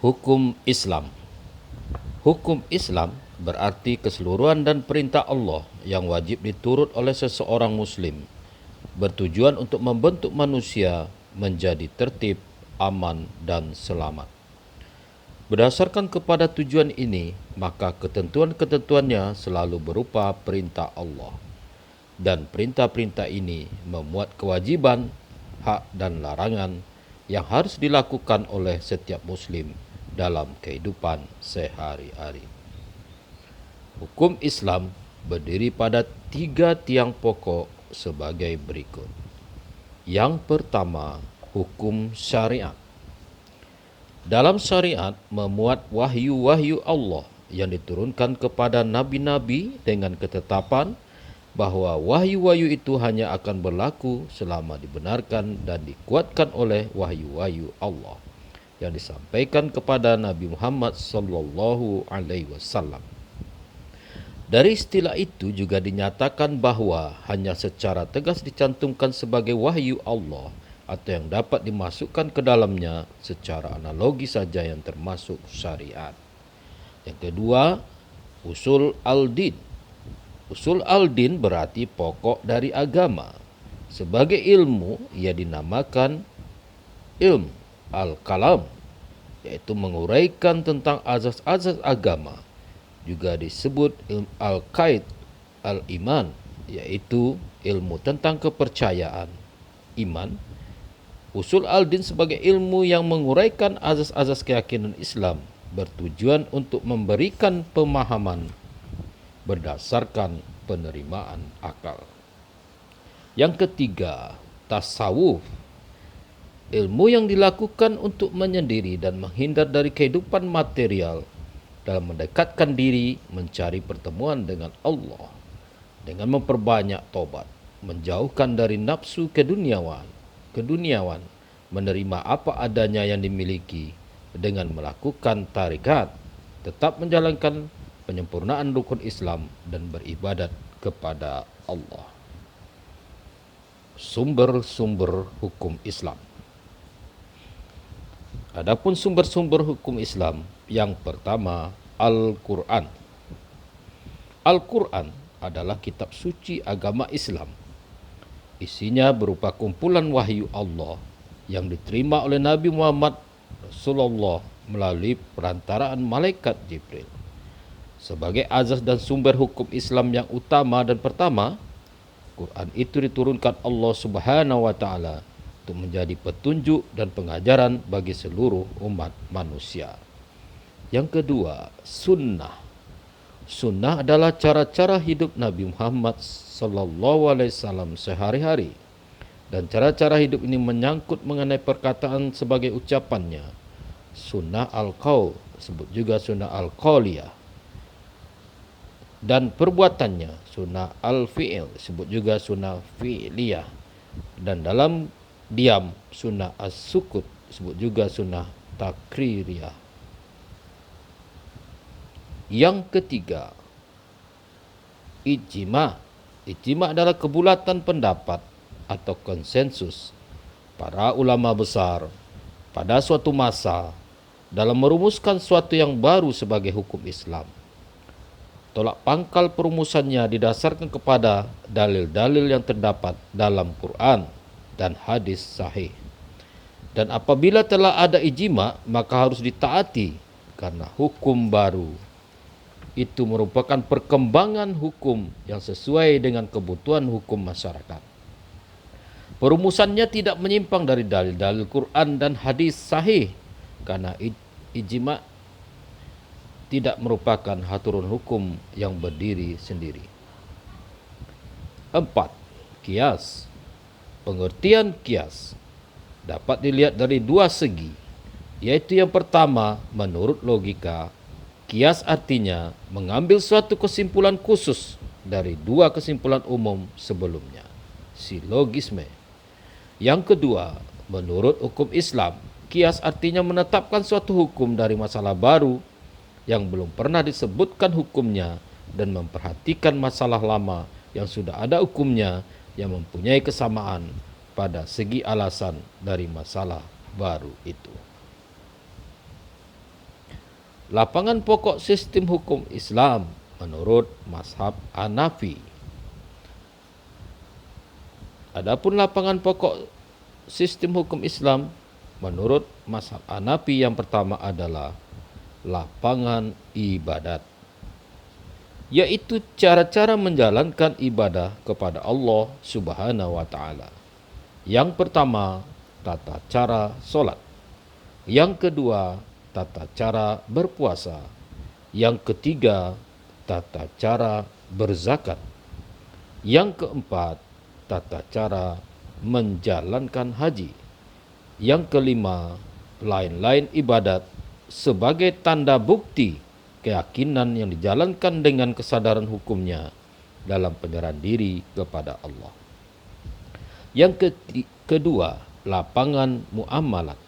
Hukum Islam. Hukum Islam berarti keseluruhan dan perintah Allah yang wajib diturut oleh seseorang muslim, bertujuan untuk membentuk manusia menjadi tertib, aman, dan selamat. Berdasarkan kepada tujuan ini, maka ketentuan-ketentuannya selalu berupa perintah Allah. Dan perintah-perintah ini memuat kewajiban, hak, dan larangan yang harus dilakukan oleh setiap muslim dalam kehidupan sehari-hari. Hukum Islam berdiri pada 3 tiang pokok sebagai berikut. Yang pertama, hukum syariat. Dalam syariat memuat wahyu-wahyu Allah yang diturunkan kepada nabi-nabi dengan ketetapan bahwa wahyu-wahyu itu hanya akan berlaku selama dibenarkan dan dikuatkan oleh wahyu-wahyu Allah yang disampaikan kepada Nabi Muhammad sallallahu alaihi wasallam. Dari istilah itu juga dinyatakan bahwa hanya secara tegas dicantumkan sebagai wahyu Allah atau yang dapat dimasukkan ke dalamnya secara analogi saja yang termasuk syariat. Yang kedua, usul al-din. Usul al-din berarti pokok dari agama. Sebagai ilmu, ia dinamakan ilmu al-kalam, yaitu menguraikan tentang azas-azas agama. Juga disebut ilmu al-qaid al-iman, yaitu ilmu tentang kepercayaan, iman. Usul al-din sebagai ilmu yang menguraikan azas-azas keyakinan Islam bertujuan untuk memberikan pemahaman berdasarkan penerimaan akal. Yang ketiga, tasawuf. Ilmu yang dilakukan untuk menyendiri dan menghindar dari kehidupan material dalam mendekatkan diri mencari pertemuan dengan Allah dengan memperbanyak tobat, menjauhkan dari nafsu keduniawan, menerima apa adanya yang dimiliki dengan melakukan tarikat, tetap menjalankan penyempurnaan rukun Islam dan beribadat kepada Allah. Sumber-sumber hukum Islam. Adapun sumber-sumber hukum Islam, yang pertama, Al-Quran. Al-Quran adalah kitab suci agama Islam. Isinya berupa kumpulan wahyu Allah yang diterima oleh Nabi Muhammad Rasulullah melalui perantaraan malaikat Jibril. Sebagai azas dan sumber hukum Islam yang utama dan pertama, Quran itu diturunkan Allah Subhanahu wa taala untuk menjadi petunjuk dan pengajaran bagi seluruh umat manusia. Yang kedua, sunnah. Sunnah adalah cara-cara hidup Nabi Muhammad sallallahu alaihi wasallam sehari-hari. Dan cara-cara hidup ini menyangkut mengenai perkataan sebagai ucapannya. Sunnah al-qaul, disebut juga sunnah al-qauliyah. Dan perbuatannya, sunnah al-fi'il, disebut juga sunnah fi'liyah. Dan dalam diam, sunnah as-sukut, disebut juga sunnah takririyah. Yang ketiga, ijma. Ijma adalah kebulatan pendapat atau konsensus para ulama besar pada suatu masa dalam merumuskan suatu yang baru sebagai hukum Islam. Tolak pangkal perumusannya didasarkan kepada dalil-dalil yang terdapat dalam Quran dan hadis sahih. Dan apabila telah ada ijma, maka harus ditaati karena hukum baru itu merupakan perkembangan hukum yang sesuai dengan kebutuhan hukum masyarakat. Perumusannya tidak menyimpang dari dalil-dalil Quran dan hadis sahih karena ijma tidak merupakan aturan hukum yang berdiri sendiri. 4. Qiyas. Pengertian qiyas dapat dilihat dari 2 segi, yaitu yang pertama, menurut logika. Qiyas artinya mengambil suatu kesimpulan khusus dari 2 kesimpulan umum sebelumnya, silogisme. Yang kedua, menurut hukum Islam. Qiyas artinya menetapkan suatu hukum dari masalah baru yang belum pernah disebutkan hukumnya dan memperhatikan masalah lama yang sudah ada hukumnya yang mempunyai kesamaan pada segi alasan dari masalah baru itu. lapangan pokok sistem hukum Islam menurut mazhab Hanafi. Adapun lapangan pokok sistem hukum Islam menurut mazhab Hanafi yang pertama adalah lapangan ibadat, yaitu cara-cara menjalankan ibadah kepada Allah Subhanahu wa taala. Yang pertama, tata cara solat. Yang kedua, tata cara berpuasa. Yang ketiga, tata cara berzakat. Yang keempat, tata cara menjalankan haji. Yang kelima, lain-lain ibadat sebagai tanda bukti keyakinan yang dijalankan dengan kesadaran hukumnya dalam penyerahan diri kepada Allah. Yang kedua, lapangan muamalat,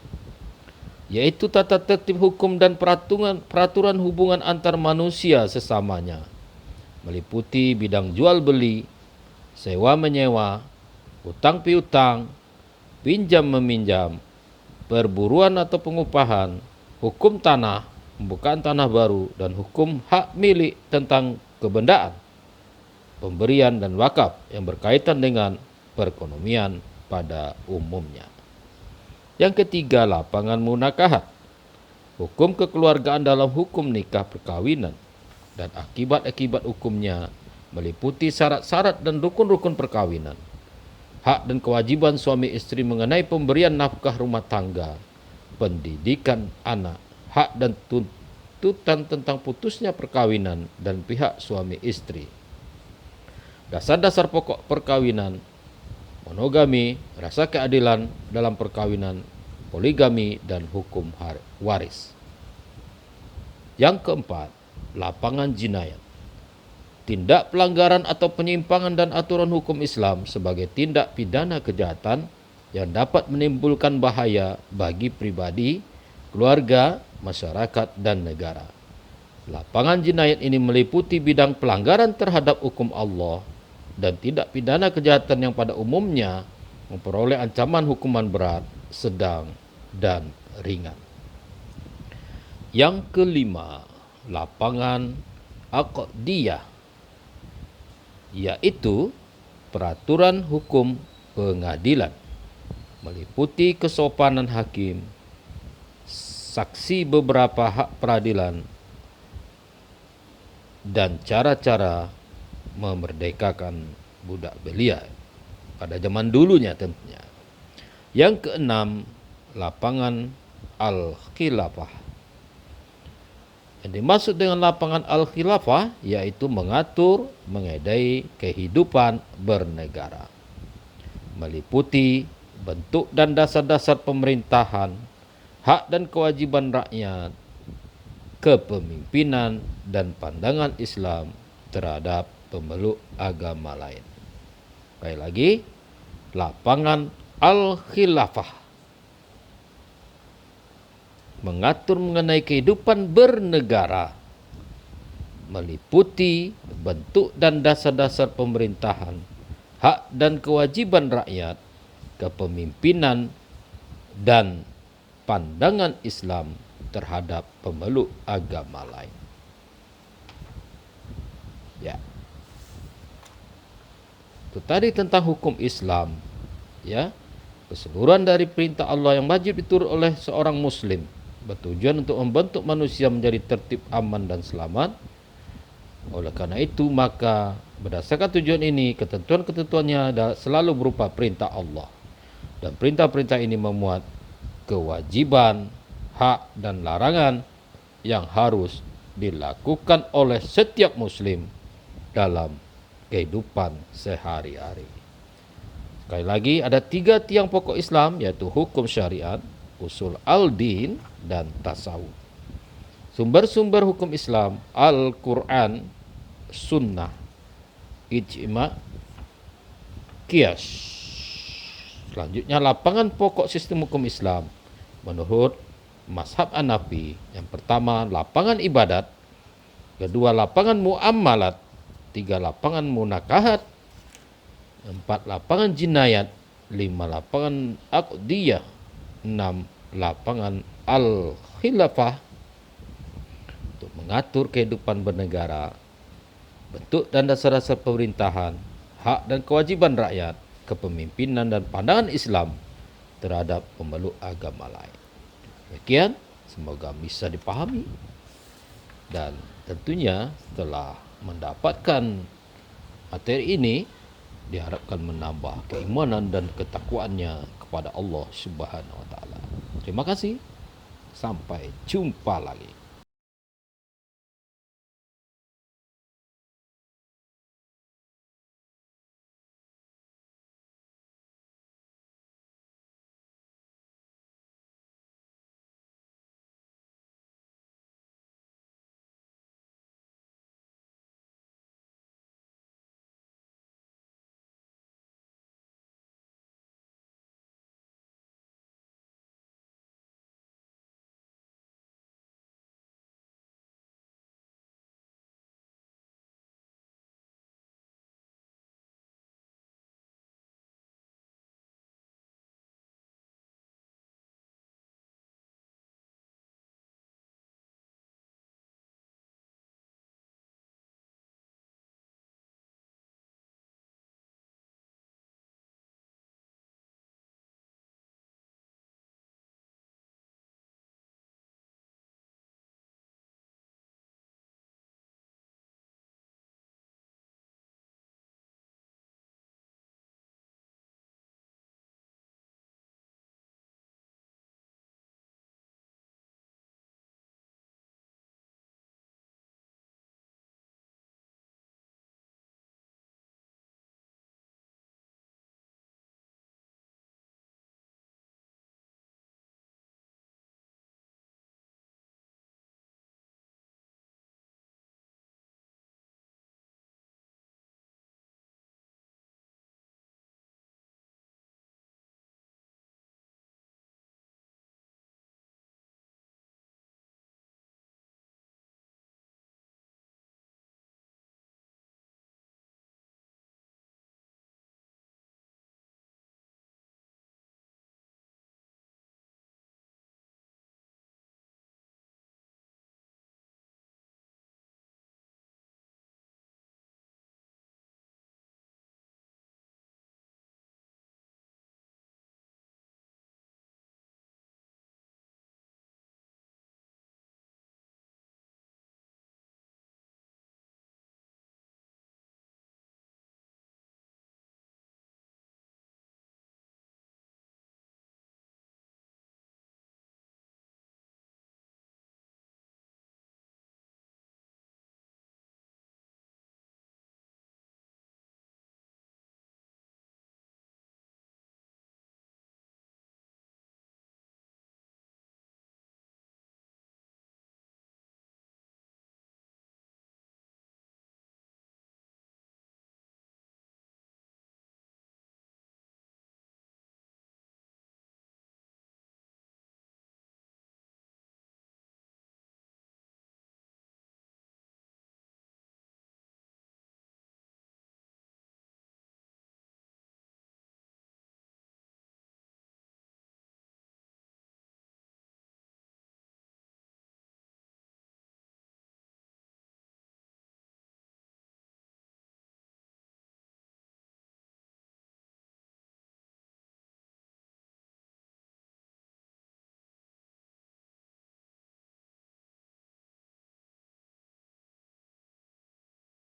yaitu tata tertib hukum dan peraturan hubungan antar manusia sesamanya, meliputi bidang jual beli, sewa menyewa, utang piutang, pinjam meminjam, perburuan atau pengupahan, hukum tanah, pembukaan tanah baru, dan hukum hak milik tentang kebendaan, pemberian dan wakaf yang berkaitan dengan perekonomian pada umumnya. Yang ketiga, lapangan munakahat, hukum kekeluargaan dalam hukum nikah perkawinan dan akibat-akibat hukumnya, meliputi syarat-syarat dan rukun-rukun perkawinan, hak dan kewajiban suami istri mengenai pemberian nafkah rumah tangga, pendidikan anak, hak dan tuntutan tentang putusnya perkawinan dan pihak suami istri, dasar-dasar pokok perkawinan, monogami, rasa keadilan dalam perkawinan, poligami, dan hukum waris. Yang keempat, lapangan jinayat, tindak pelanggaran atau penyimpangan dan aturan hukum Islam sebagai tindak pidana kejahatan yang dapat menimbulkan bahaya bagi pribadi, keluarga, masyarakat, dan negara. Lapangan jinayat ini meliputi bidang pelanggaran terhadap hukum Allah dan tindak pidana kejahatan yang pada umumnya memperoleh ancaman hukuman berat, sedang, dan ringan. Yang kelima, lapangan aqdiyah, yaitu peraturan hukum pengadilan, meliputi kesopanan hakim, saksi beberapa hak peradilan, dan cara-cara memerdekakan budak belia pada zaman dulunya tentunya. Yang keenam, lapangan al-khilafah. Yang dimaksud dengan lapangan al-khilafah yaitu mengatur, mengedai kehidupan bernegara, meliputi bentuk dan dasar-dasar pemerintahan, hak dan kewajiban rakyat, kepemimpinan, dan pandangan Islam terhadap pemeluk agama lain. Sekali lagi, lapangan al-khilafah mengatur mengenai kehidupan bernegara, meliputi bentuk dan dasar-dasar pemerintahan, hak dan kewajiban rakyat, kepemimpinan, dan pandangan Islam terhadap pemeluk agama lain. Ya. Itu tadi tentang hukum Islam, ya. Keseluruhan dari perintah Allah yang wajib diturut oleh seorang muslim, bertujuan untuk membentuk manusia menjadi tertib, aman, dan selamat. Oleh karena itu, maka berdasarkan tujuan ini, ketentuan-ketentuannya selalu berupa perintah Allah. Dan perintah-perintah ini memuat kewajiban, hak, dan larangan yang harus dilakukan oleh setiap muslim dalam kehidupan sehari-hari. Sekali lagi, ada 3 tiang pokok Islam, yaitu hukum syariat, usul al-din, dan tasawuf. Sumber-sumber hukum Islam: Al-Quran, Sunnah, Ijma', Qiyas. Selanjutnya, lapangan pokok sistem hukum Islam menurut mazhab Hanafi. Yang pertama, lapangan ibadat. Kedua, lapangan muamalat. 3, lapangan munakahat. 4, lapangan jinayat. 5, lapangan aqdiyah. 6, lapangan al-khilafah. mengatur kehidupan bernegara, bentuk dan dasar-dasar pemerintahan, hak dan kewajiban rakyat, kepemimpinan dan pandangan Islam terhadap pemeluk agama lain. Demikian, semoga bisa dipahami. Dan tentunya setelah mendapatkan materi ini, diharapkan menambah keimanan dan ketakwaannya kepada Allah Subhanahu wa taala. Terima kasih. Sampai jumpa lagi.